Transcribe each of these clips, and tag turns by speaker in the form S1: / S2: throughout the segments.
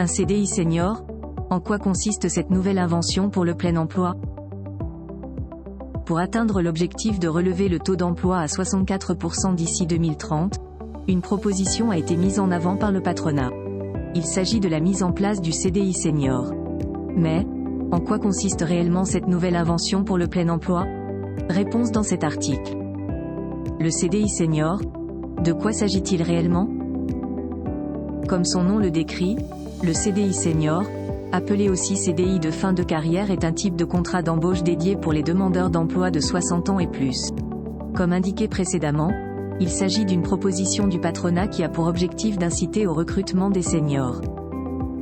S1: Un CDI senior? En quoi consiste cette nouvelle invention pour le plein emploi? Pour atteindre l'objectif de relever le taux d'emploi à 64% d'ici 2030, une proposition a été mise en avant par le patronat. Il s'agit de la mise en place du CDI senior. Mais, en quoi consiste réellement cette nouvelle invention pour le plein emploi? Réponse dans cet article. Le CDI senior, de quoi s'agit-il réellement? Comme son nom le décrit, le CDI senior, appelé aussi CDI de fin de carrière, est un type de contrat d'embauche dédié pour les demandeurs d'emploi de 60 ans et plus. Comme indiqué précédemment, il s'agit d'une proposition du patronat qui a pour objectif d'inciter au recrutement des seniors.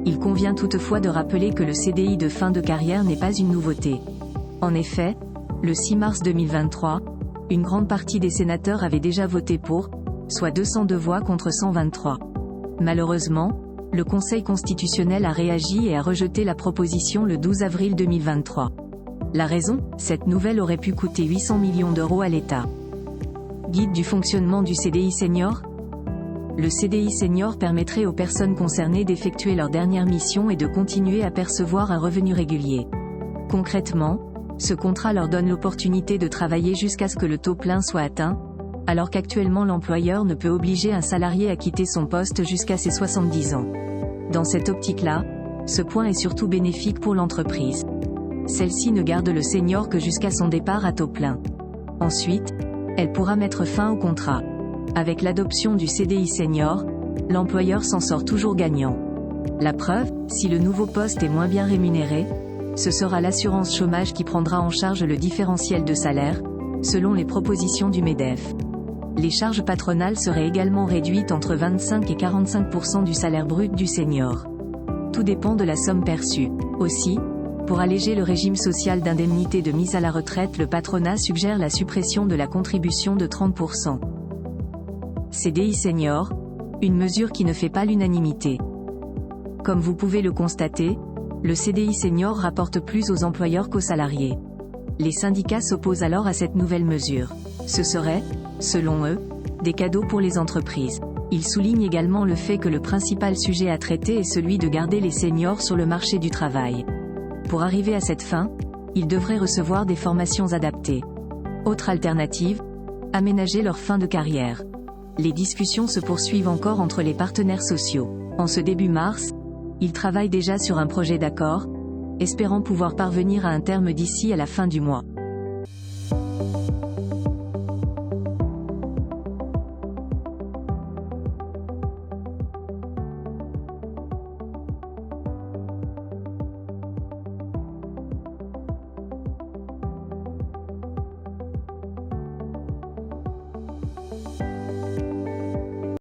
S1: Il convient toutefois de rappeler que le CDI de fin de carrière n'est pas une nouveauté. En effet, le 6 mars 2023, une grande partie des sénateurs avaient déjà voté pour, soit 202 voix contre 123. Malheureusement, le Conseil constitutionnel a réagi et a rejeté la proposition le 12 avril 2023. La raison? Cette nouvelle aurait pu coûter 800 millions d'euros à l'État. Guide du fonctionnement du CDI senior? Le CDI senior permettrait aux personnes concernées d'effectuer leur dernière mission et de continuer à percevoir un revenu régulier. Concrètement, ce contrat leur donne l'opportunité de travailler jusqu'à ce que le taux plein soit atteint, alors qu'actuellement l'employeur ne peut obliger un salarié à quitter son poste jusqu'à ses 70 ans. Dans cette optique-là, ce point est surtout bénéfique pour l'entreprise. Celle-ci ne garde le senior que jusqu'à son départ à taux plein. Ensuite, elle pourra mettre fin au contrat. Avec l'adoption du CDI senior, l'employeur s'en sort toujours gagnant. La preuve, si le nouveau poste est moins bien rémunéré, ce sera l'assurance chômage qui prendra en charge le différentiel de salaire, selon les propositions du MEDEF. Les charges patronales seraient également réduites entre 25 et 45% du salaire brut du senior. Tout dépend de la somme perçue. Aussi, pour alléger le régime social d'indemnité de mise à la retraite, le patronat suggère la suppression de la contribution de 30%. CDI senior, une mesure qui ne fait pas l'unanimité. Comme vous pouvez le constater, le CDI senior rapporte plus aux employeurs qu'aux salariés. Les syndicats s'opposent alors à cette nouvelle mesure. Ce serait, selon eux, des cadeaux pour les entreprises. Ils soulignent également le fait que le principal sujet à traiter est celui de garder les seniors sur le marché du travail. Pour arriver à cette fin, ils devraient recevoir des formations adaptées. Autre alternative, aménager leur fin de carrière. Les discussions se poursuivent encore entre les partenaires sociaux. En ce début mars, ils travaillent déjà sur un projet d'accord, espérant pouvoir parvenir à un terme d'ici à la fin du mois.